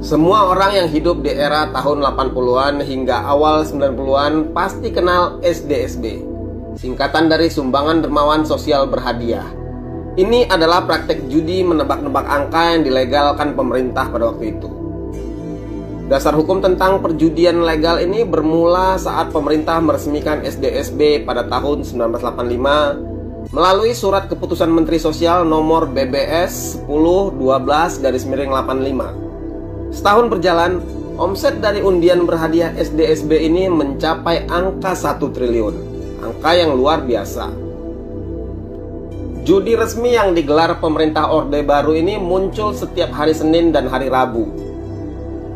Semua orang yang hidup di era tahun 80-an hingga awal 90-an pasti kenal SDSB, singkatan dari Sumbangan Dermawan Sosial Berhadiah. Ini adalah praktek judi menebak-nebak angka yang dilegalkan pemerintah pada waktu itu. Dasar hukum tentang perjudian legal ini bermula saat pemerintah meresmikan SDSB pada tahun 1985 melalui Surat Keputusan Menteri Sosial nomor BBS 10/12/85. Setahun berjalan, omset dari undian berhadiah SDSB ini mencapai angka 1 triliun, angka yang luar biasa. Judi resmi yang digelar pemerintah Orde Baru ini muncul setiap hari Senin dan hari Rabu.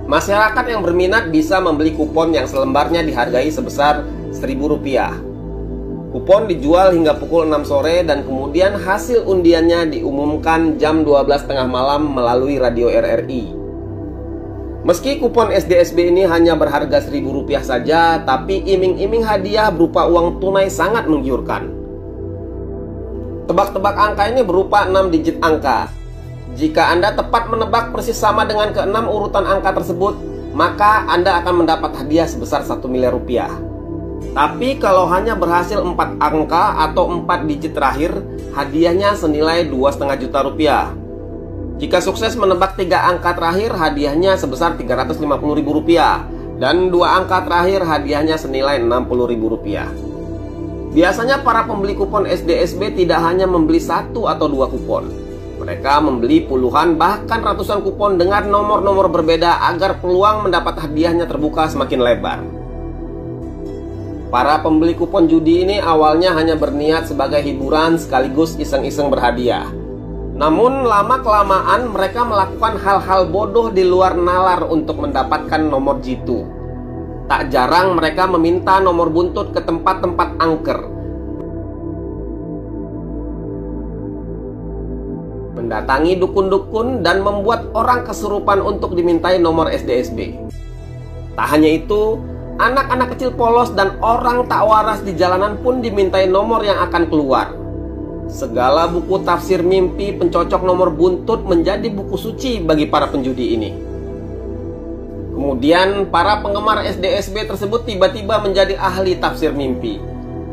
Masyarakat yang berminat bisa membeli kupon yang selembarnya dihargai sebesar Rp1.000. Kupon dijual hingga pukul 6 sore dan kemudian hasil undiannya diumumkan jam 12.30 malam melalui radio RRI. Meski kupon SDSB ini hanya berharga Rp1.000 saja, tapi iming-iming hadiah berupa uang tunai sangat menggiurkan. Tebak-tebak angka ini berupa 6 digit angka. Jika Anda tepat menebak persis sama dengan ke-6 urutan angka tersebut, maka Anda akan mendapat hadiah sebesar Rp1 miliar. Tapi kalau hanya berhasil 4 angka atau 4 digit terakhir, hadiahnya senilai Rp2,5 juta. Jika sukses menebak 3 angka terakhir, hadiahnya sebesar Rp350.000 dan 2 angka terakhir hadiahnya senilai Rp60.000. Biasanya para pembeli kupon SDSB tidak hanya membeli 1 atau 2 kupon. Mereka membeli puluhan bahkan ratusan kupon dengan nomor-nomor berbeda agar peluang mendapat hadiahnya terbuka semakin lebar. Para pembeli kupon judi ini awalnya hanya berniat sebagai hiburan sekaligus iseng-iseng berhadiah. Namun lama-kelamaan mereka melakukan hal-hal bodoh di luar nalar untuk mendapatkan nomor jitu. Tak jarang mereka meminta nomor buntut ke tempat-tempat angker, mendatangi dukun-dukun dan membuat orang kesurupan untuk dimintai nomor SDSB. Tak hanya itu, anak-anak kecil polos dan orang tak waras di jalanan pun dimintai nomor yang akan keluar. Segala buku tafsir mimpi pencocok nomor buntut menjadi buku suci bagi para penjudi ini. Kemudian para penggemar SDSB tersebut tiba-tiba menjadi ahli tafsir mimpi.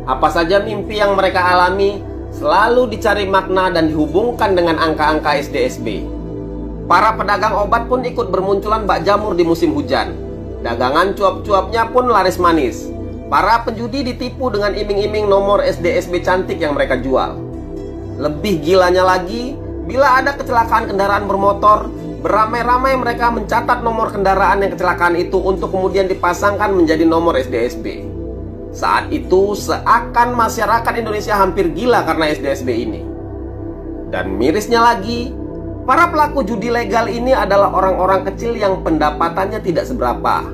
Apa saja mimpi yang mereka alami selalu dicari makna dan dihubungkan dengan angka-angka SDSB. Para pedagang obat pun ikut bermunculan bak jamur di musim hujan. Dagangan cuap-cuapnya pun laris manis. Para penjudi ditipu dengan iming-iming nomor SDSB cantik yang mereka jual. Lebih gilanya lagi, bila ada kecelakaan kendaraan bermotor, beramai-ramai mereka mencatat nomor kendaraan yang kecelakaan itu untuk kemudian dipasangkan menjadi nomor SDSB. Saat itu seakan masyarakat Indonesia hampir gila karena SDSB ini. Dan mirisnya lagi, para pelaku judi legal ini adalah orang-orang kecil yang pendapatannya tidak seberapa.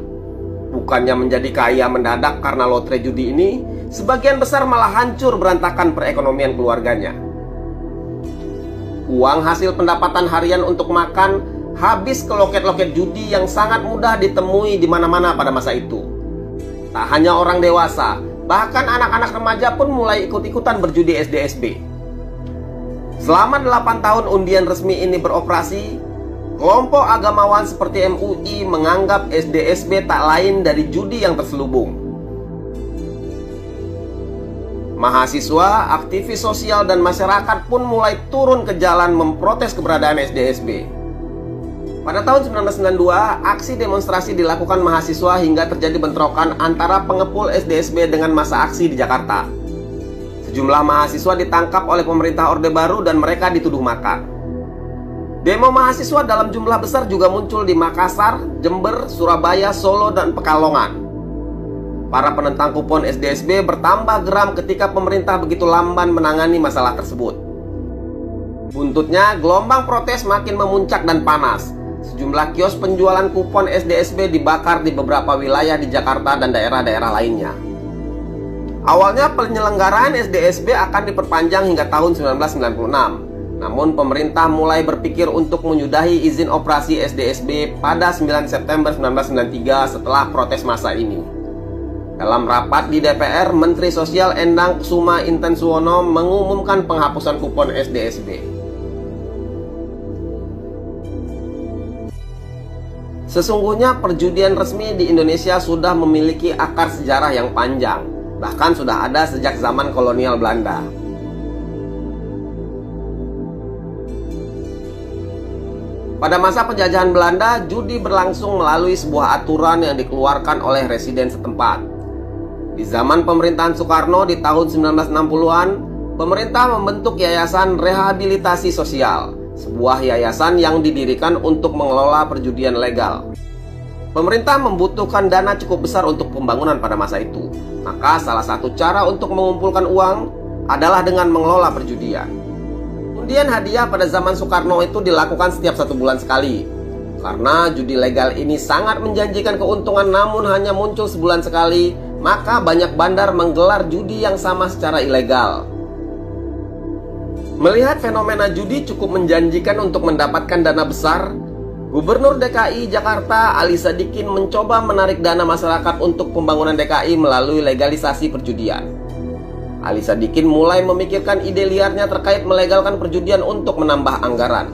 Bukannya menjadi kaya mendadak karena lotre judi ini, sebagian besar malah hancur berantakan perekonomian keluarganya. Uang hasil pendapatan harian untuk makan habis ke loket-loket judi yang sangat mudah ditemui di mana-mana pada masa itu. Tak hanya orang dewasa, bahkan anak-anak remaja pun mulai ikut-ikutan berjudi SDSB. Selama 8 tahun undian resmi ini beroperasi, kelompok agamawan seperti MUI menganggap SDSB tak lain dari judi yang terselubung. Mahasiswa, aktivis sosial, dan masyarakat pun mulai turun ke jalan memprotes keberadaan SDSB. Pada tahun 1992, aksi demonstrasi dilakukan mahasiswa hingga terjadi bentrokan antara pengepul SDSB dengan massa aksi di Jakarta. Sejumlah mahasiswa ditangkap oleh pemerintah Orde Baru dan mereka dituduh makar. Demo mahasiswa dalam jumlah besar juga muncul di Makassar, Jember, Surabaya, Solo, dan Pekalongan. Para penentang kupon SDSB bertambah geram ketika pemerintah begitu lamban menangani masalah tersebut. Buntutnya, gelombang protes makin memuncak dan panas. Sejumlah kios penjualan kupon SDSB dibakar di beberapa wilayah di Jakarta dan daerah-daerah lainnya. Awalnya penyelenggaraan SDSB akan diperpanjang hingga tahun 1996. Namun pemerintah mulai berpikir untuk menyudahi izin operasi SDSB pada 9 September 1993 setelah protes massa ini. Dalam rapat di DPR, Menteri Sosial Endang Kusuma Intensuwono mengumumkan penghapusan kupon SDSB. Sesungguhnya perjudian resmi di Indonesia sudah memiliki akar sejarah yang panjang, bahkan sudah ada sejak zaman kolonial Belanda. Pada masa penjajahan Belanda, judi berlangsung melalui sebuah aturan yang dikeluarkan oleh residen setempat. Di zaman pemerintahan Soekarno di tahun 1960-an, pemerintah membentuk Yayasan Rehabilitasi Sosial, sebuah yayasan yang didirikan untuk mengelola perjudian legal. Pemerintah membutuhkan dana cukup besar untuk pembangunan pada masa itu. Maka salah satu cara untuk mengumpulkan uang adalah dengan mengelola perjudian. Undian hadiah pada zaman Soekarno itu dilakukan setiap 1 bulan sekali. Karena judi legal ini sangat menjanjikan keuntungan namun hanya muncul sebulan sekali, maka banyak bandar menggelar judi yang sama secara ilegal. Melihat fenomena judi cukup menjanjikan untuk mendapatkan dana besar, Gubernur DKI Jakarta Ali Sadikin mencoba menarik dana masyarakat untuk pembangunan DKI melalui legalisasi perjudian. Ali Sadikin mulai memikirkan ide liarnya terkait melegalkan perjudian untuk menambah anggaran.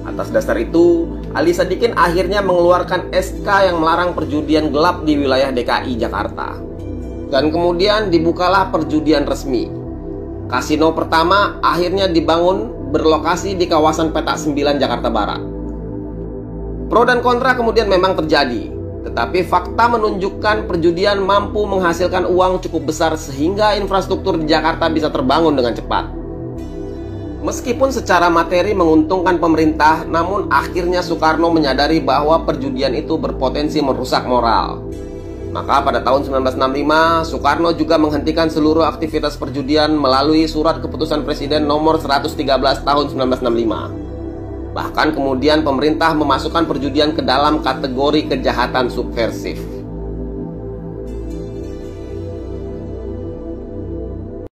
Atas dasar itu, Ali Sadikin akhirnya mengeluarkan SK yang melarang perjudian gelap di wilayah DKI Jakarta. Dan kemudian dibukalah perjudian resmi. Kasino pertama akhirnya dibangun berlokasi di kawasan Petak 9 Jakarta Barat. Pro dan kontra kemudian memang terjadi, tetapi fakta menunjukkan perjudian mampu menghasilkan uang cukup besar sehingga infrastruktur di Jakarta bisa terbangun dengan cepat. Meskipun secara materi menguntungkan pemerintah, namun akhirnya Soekarno menyadari bahwa perjudian itu berpotensi merusak moral. Maka pada tahun 1965, Soekarno juga menghentikan seluruh aktivitas perjudian melalui surat keputusan Presiden nomor 113 tahun 1965. Bahkan kemudian pemerintah memasukkan perjudian ke dalam kategori kejahatan subversif.